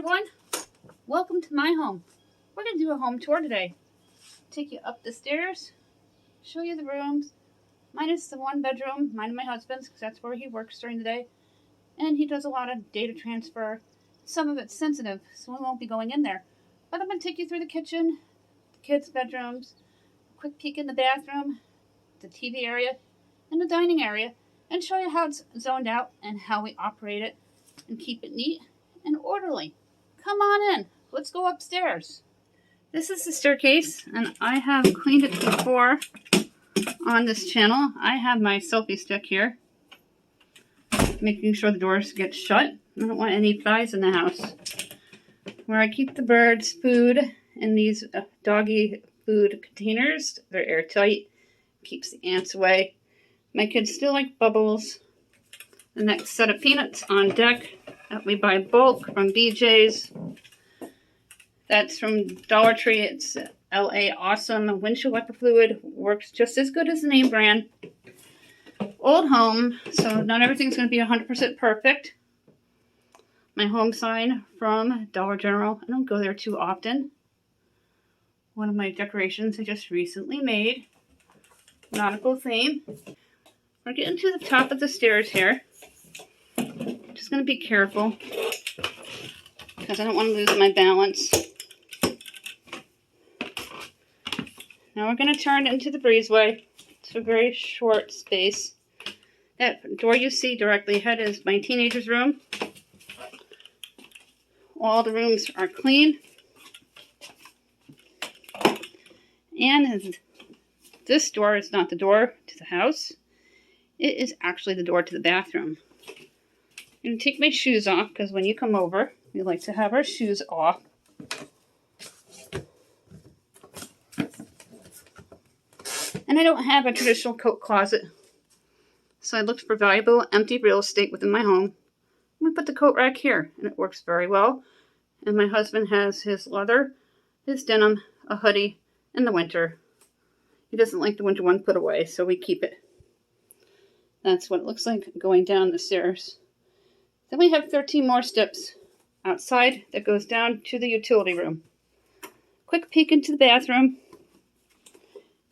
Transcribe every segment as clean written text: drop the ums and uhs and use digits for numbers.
everyone. Welcome to my home. We're going to do a home tour today. Take you up the stairs, show you the rooms, minus the one bedroom, mine and my husband's, because that's where he works during the day. And he does a lot of data transfer. Some of it's sensitive, so we won't be going in there. But I'm going to take you through the kitchen, the kids' bedrooms, a quick peek in the bathroom, the TV area, and the dining area, and show you how it's zoned out and how we operate it and keep it neat and orderly. Come on in. Let's go upstairs. This is the staircase, and I have cleaned it before on this channel. I have my selfie stick here, making sure the doors get shut. I don't want any flies in the house. Where I keep the birds' food in these doggy food containers. They're airtight. Keeps the ants away. My kids still like bubbles. The next set of peanuts on deck that we buy bulk from BJ's. That's from Dollar Tree. It's LA Awesome windshield wiper fluid. Works just as good as the name brand. Old home, so not everything's going to be 100% perfect. My home sign from Dollar General. I don't go there too often. One of my decorations I just recently made. Nautical theme. We're getting to the top of the stairs here. Just going to be careful because I don't want to lose my balance. Now we're going to turn into the breezeway. It's a very short space. That door you see directly ahead is my teenager's room. All the rooms are clean. And this door is not the door to the house. It is actually the door to the bathroom. I'm going to take my shoes off because when you come over, we like to have our shoes off. And I don't have a traditional coat closet. So I looked for valuable empty real estate within my home. We put the coat rack here, and it works very well. And my husband has his leather, his denim, a hoodie, in the winter. He doesn't like the winter one put away, so we keep it. That's what it looks like going down the stairs. Then we have 13 more steps outside that goes down to the utility room. Quick peek into the bathroom.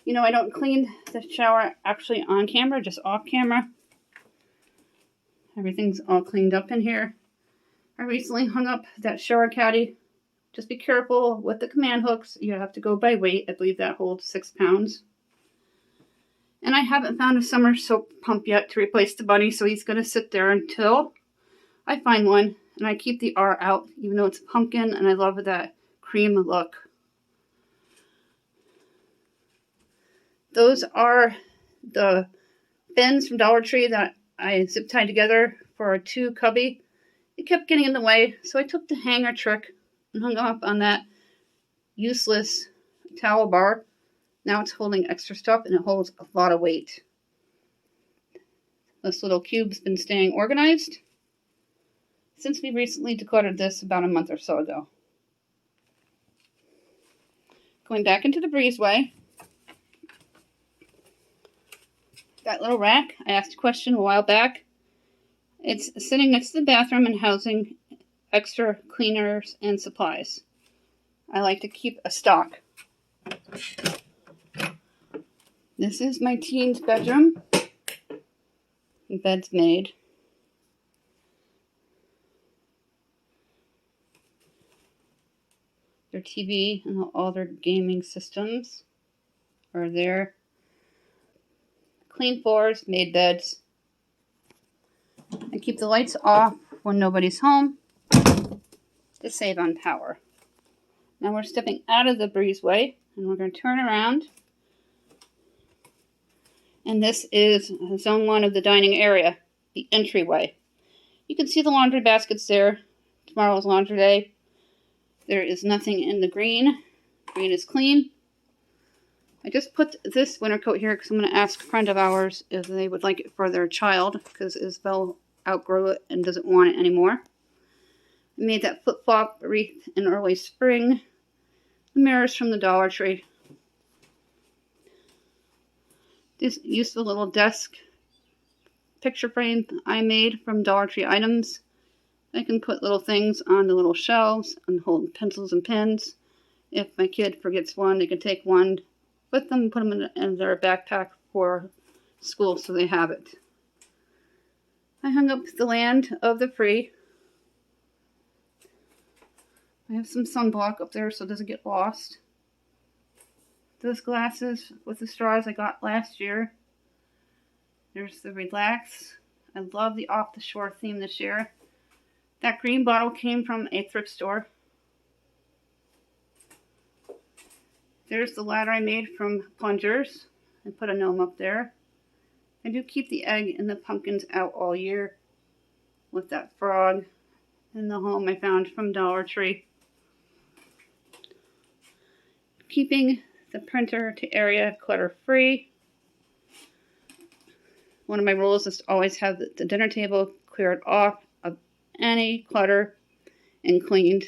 You know, I don't clean the shower actually on camera, just off camera. Everything's all cleaned up in here. I recently hung up that shower caddy. Just be careful with the command hooks. You have to go by weight. I believe that holds 6 pounds. And I haven't found a summer soap pump yet to replace the bunny, so he's going to sit there until I find one. And I keep the R out, even though it's pumpkin, and I love that cream look. Those are the bins from Dollar Tree that I zip tied together for a 2 cubby. It kept getting in the way, so I took the hanger trick and hung up on that useless towel bar. Now it's holding extra stuff, and it holds a lot of weight. This little cube's been staying organized since we recently decluttered this about a month or so ago. Going back into the breezeway. That little rack, I asked a question a while back. It's sitting next to the bathroom and housing extra cleaners and supplies. I like to keep a stock. This is my teen's bedroom. The bed's made. Their TV and all their gaming systems are there. Clean floors, made beds. I keep the lights off when nobody's home to save on power. Now we're stepping out of the breezeway and we're going to turn around. And this is zone 1 of the dining area, the entryway. You can see the laundry baskets there. Tomorrow's laundry day. There is nothing in the green. Green is clean. I just put this winter coat here because I'm going to ask a friend of ours if they would like it for their child because Isabel outgrew it and doesn't want it anymore. I made that flip-flop wreath in early spring. The mirrors from the Dollar Tree. This useful little desk picture frame I made from Dollar Tree items. I can put little things on the little shelves and hold pencils and pens. If my kid forgets one, they can take one with them and put them in their backpack for school so they have it. I hung up the land of the free. I have some sunblock up there so it doesn't get lost. Those glasses with the straws I got last year. There's the Relax. I love the off the shore theme this year. That green bottle came from a thrift store. There's the ladder I made from plungers. I put a gnome up there. I do keep the egg and the pumpkins out all year with that frog in the home I found from Dollar Tree. Keeping the printer to area clutter free. One of my rules is to always have the dinner table cleared off of any clutter and cleaned.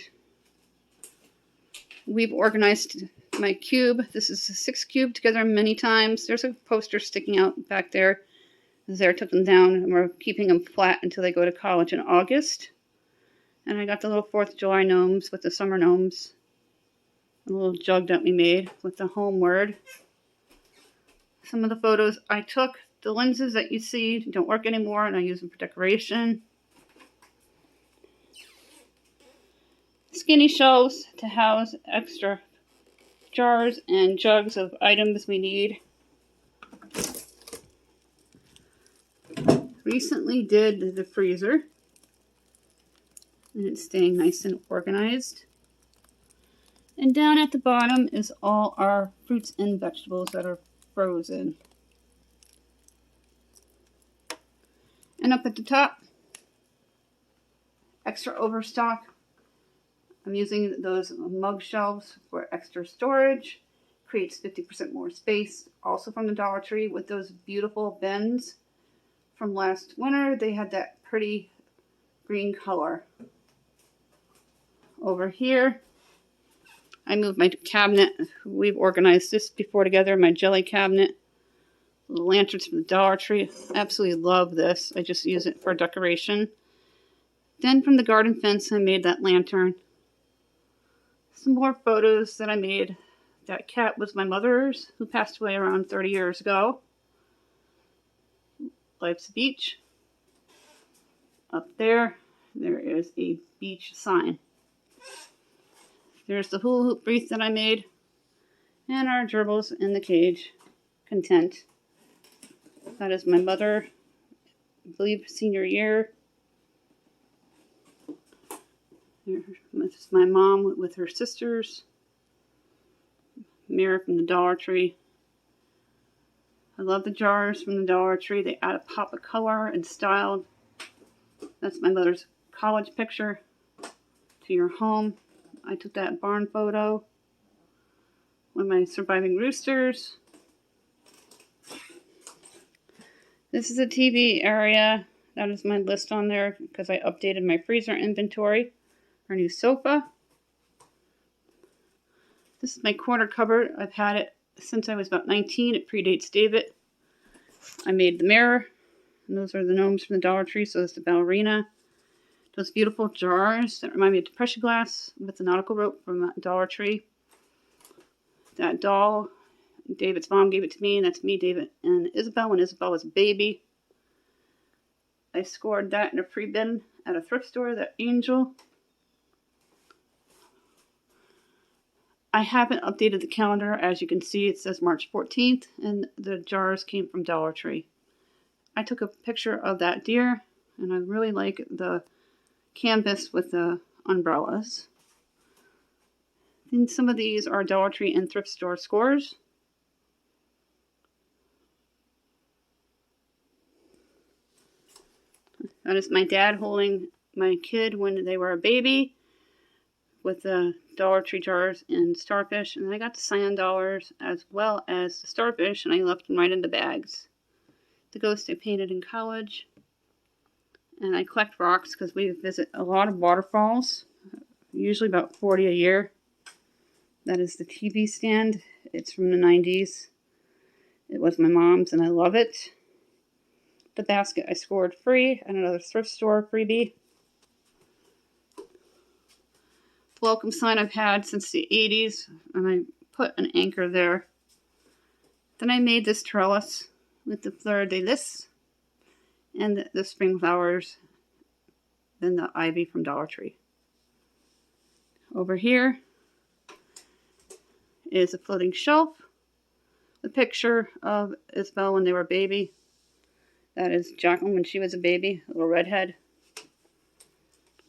We've organized my cube. This is a 6 cube together many times. There's a poster sticking out back there. Zara took them down and we're keeping them flat until they go to college in August. And I got the little 4th of July gnomes with the summer gnomes. A little jug that we made with the home word. Some of the photos I took. The lenses that you see don't work anymore and I use them for decoration. Skinny shelves to house extra jars and jugs of items we need. Recently did the freezer and it's staying nice and organized. And down at the bottom is all our fruits and vegetables that are frozen. And up at the top, extra overstock. I'm using those mug shelves for extra storage. Creates 50% more space. Also from the Dollar Tree with those beautiful bins from last winter. They had that pretty green color. Over here, I moved my cabinet. We've organized this before together. My jelly cabinet. The lanterns from the Dollar Tree. Absolutely love this. I just use it for decoration. Then from the garden fence, I made that lantern. Some more photos that I made. That cat was my mother's, who passed away around 30 years ago. Life's a beach. Up there, there is a beach sign. There's the hula hoop wreath that I made. And our gerbils in the cage. Content. That is my mother, I believe, senior year. This is my mom with her sisters. Mirror from the Dollar Tree. I love the jars from the Dollar Tree. They add a pop of color and style. That's my mother's college picture to your home. I took that barn photo with my surviving roosters. This is a TV area. That is my list on there because I updated my freezer inventory. Our new sofa. This is my corner cupboard. I've had it since I was about 19. It predates David. I made the mirror. And those are the gnomes from the Dollar Tree. So there's the ballerina. Those beautiful jars that remind me of depression glass with the nautical rope from the Dollar Tree. That doll. David's mom gave it to me, and that's me, David, and Isabel when Isabel was a baby. I scored that in a free bin at a thrift store, that angel. I haven't updated the calendar. As you can see, it says March 14th, and the jars came from Dollar Tree. I took a picture of that deer, and I really like the canvas with the umbrellas. And some of these are Dollar Tree and thrift store scores. That is my dad holding my kid when they were a baby with the Dollar Tree jars and starfish. And I got the cyan dollars as well as the starfish, and I left them right in the bags. The ghost I painted in college. And I collect rocks because we visit a lot of waterfalls, usually about 40 a year. That is the TV stand. It's from the 90s. It was my mom's and I love it. The basket I scored free at another thrift store freebie. welcome sign I've had since the 80s, and I put an anchor there. Then I made this trellis with the fleur de lis and the spring flowers, then the ivy from Dollar Tree. Over here is a floating shelf, a picture of Isabel when they were a baby. That is Jacqueline when she was a baby, a little redhead.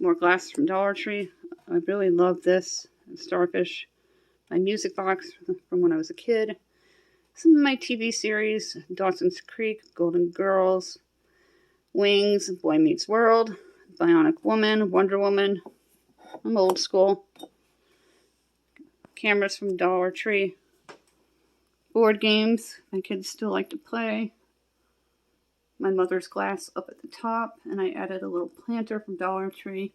More glass from Dollar Tree. I really love this. Starfish. My music box from when I was a kid. Some of my TV series. Dawson's Creek, Golden Girls, Wings, Boy Meets World, Bionic Woman, Wonder Woman. I'm old school. Cameras from Dollar Tree. Board games. My kids still like to play. My mother's glass up at the top, and I added a little planter from Dollar Tree.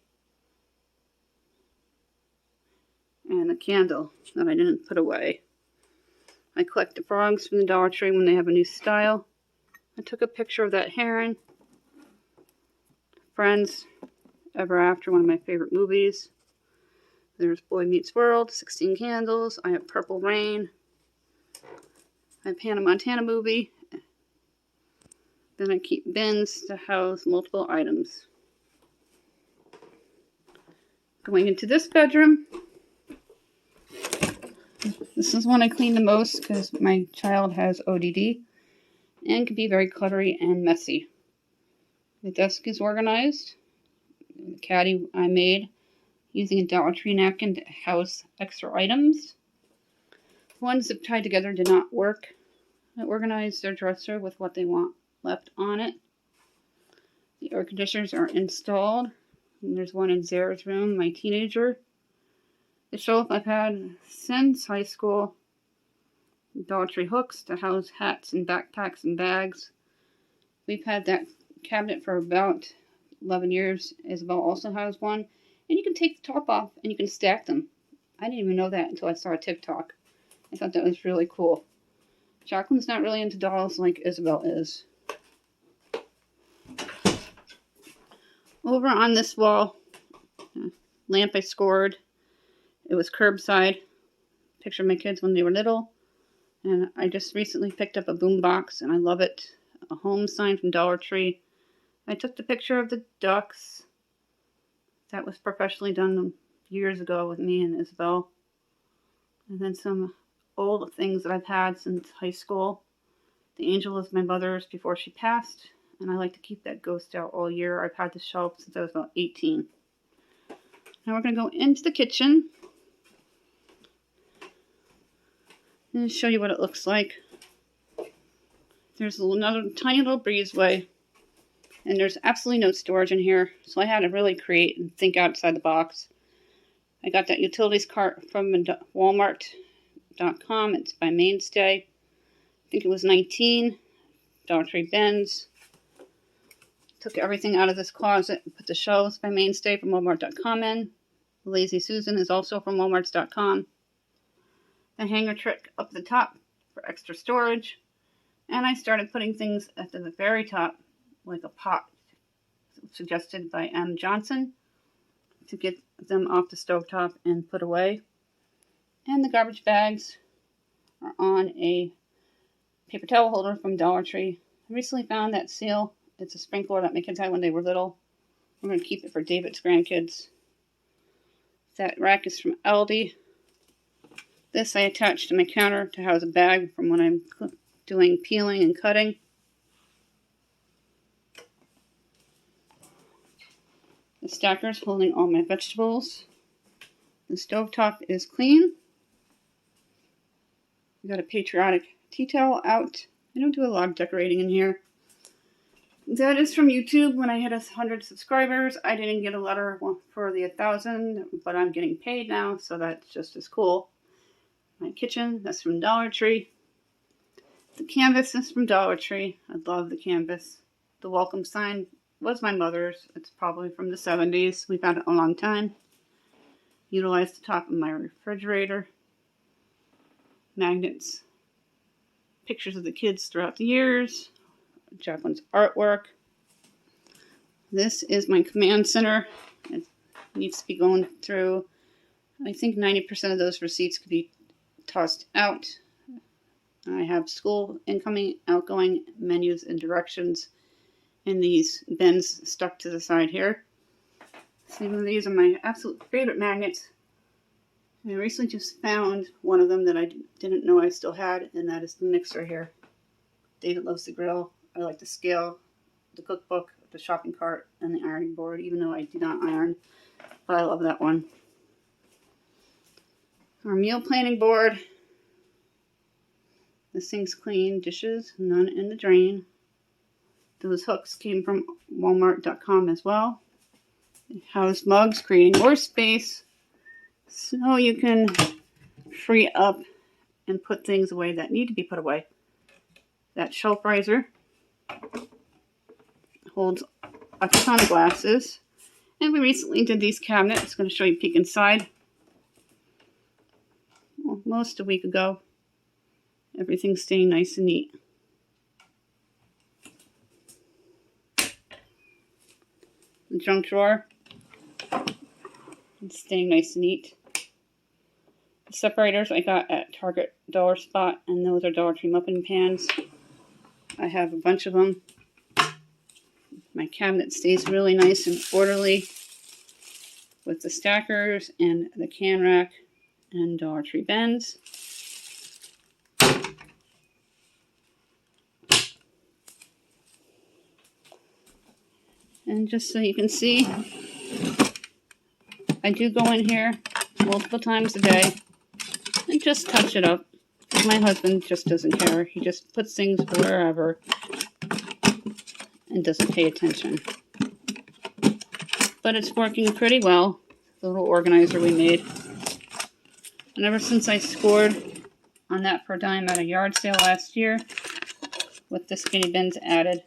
And a candle that I didn't put away. I collect the frogs from the Dollar Tree when they have a new style. I took a picture of that heron. Friends, Ever After, one of my favorite movies. There's Boy Meets World, 16 Candles. I have Purple Rain. I have Hannah Montana movie. Then I keep bins to house multiple items. Going into this bedroom. This is one I clean the most because my child has ODD and can be very cluttery and messy. The desk is organized. The caddy I made using a Dollar Tree napkin to house extra items. The ones that tied together did not work. I organized their dresser with what they want left on it. The air conditioners are installed. And there's one in Zara's room, my teenager. The shelf I've had since high school. Dollar Tree hooks to house hats and backpacks and bags. We've had that cabinet for about 11 years. Isabel also has one. And you can take the top off and you can stack them. I didn't even know that until I saw TikTok. I thought that was really cool. Jacqueline's not really into dolls like Isabel is. Over on this wall, lamp I scored. It was curbside. Picture of my kids when they were little. And I just recently picked up a boom box and I love it. A home sign from Dollar Tree. I took the picture of the ducks. That was professionally done years ago with me and Isabel. And then some old things that I've had since high school. The angel is my mother's before she passed. And I like to keep that ghost out all year. I've had the shelf since I was about 18. Now we're going to go into the kitchen. And show you what it looks like. There's another tiny little breezeway. And there's absolutely no storage in here. So I had to really create and think outside the box. I got that utilities cart from Walmart.com. It's by Mainstay. I think it was $19. Dollar Tree bins. Took everything out of this closet and put the shelves by Mainstay from Walmart.com in. Lazy Susan is also from Walmart.com. The hanger trick up the top for extra storage. And I started putting things at the very top, like a pot suggested by M. Johnson, to get them off the stovetop and put away. And the garbage bags are on a paper towel holder from Dollar Tree. I recently found that seal. It's a sprinkler that my kids had when they were little. We're going to keep it for David's grandkids. That rack is from Aldi. This I attached to my counter to house a bag from when I'm doing peeling and cutting. The stacker's holding all my vegetables. The stovetop is clean. We got a patriotic tea towel out. I don't do a lot of decorating in here. That is from YouTube. When I hit 100 subscribers, I didn't get a letter for the 1,000, but I'm getting paid now, so that's just as cool. My kitchen, that's from Dollar Tree. The canvas is from Dollar Tree. I love the canvas. The welcome sign was my mother's. It's probably from the 70s. We've had it a long time. Utilized the top of my refrigerator. Magnets. Pictures of the kids throughout the years. Jacqueline's artwork. This is my command center. It needs to be going through I think 90% of those receipts could be tossed out. I have school incoming, outgoing menus and directions in these bins stuck to the side here. Some of these are my absolute favorite magnets. I recently just found one of them that I didn't know I still had, and that is the mixer here. David loves the grill. I like the scale, the cookbook, the shopping cart, and the ironing board, even though I do not iron. But I love that one. Our meal planning board. The sink's clean, dishes, none in the drain. Those hooks came from Walmart.com as well. House mugs, creating more space so you can free up and put things away that need to be put away. That shelf riser holds a ton of glasses. And we recently did these cabinets. I'm going to show you a peek inside. Almost a week ago. Everything's staying nice and neat. The junk drawer. It's staying nice and neat. The separators I got at Target Dollar Spot, and those are Dollar Tree muffin pans. I have a bunch of them. My cabinet stays really nice and orderly with the stackers and the can rack and Dollar Tree bins. And just so you can see, I do go in here multiple times a day and just touch it up. My husband just doesn't care. He just puts things wherever and doesn't pay attention. But it's working pretty well, the little organizer we made. And ever since I scored on that per dime at a yard sale last year, with the skinny bins added,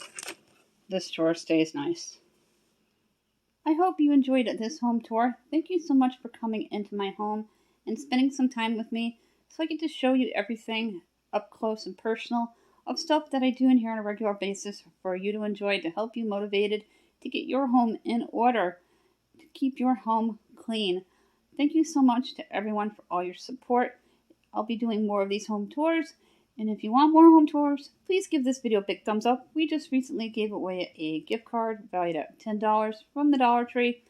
this drawer stays nice. I hope you enjoyed this home tour. Thank you so much for coming into my home and spending some time with me so I get to show you everything up close and personal of stuff that I do in here on a regular basis for you to enjoy, to help you motivated to get your home in order, to keep your home clean. Thank you so much to everyone for all your support. I'll be doing more of these home tours. And if you want more home tours, please give this video a big thumbs up. We just recently gave away a gift card valued at $10 from the Dollar Tree.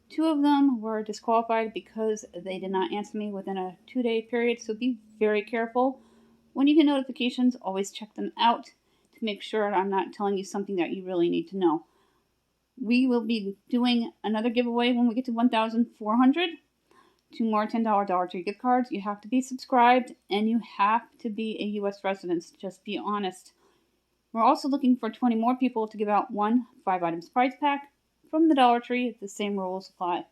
2 of them were disqualified because they did not answer me within a 2-day period. So be very careful. When you get notifications, always check them out to make sure I'm not telling you something that you really need to know. We will be doing another giveaway when we get to 1,400. 2 more $10 Dollar Tree gift cards. You have to be subscribed and you have to be a U.S. resident. Just be honest. We're also looking for 20 more people to give out one 5 items prize pack from the Dollar Tree. The same rules apply.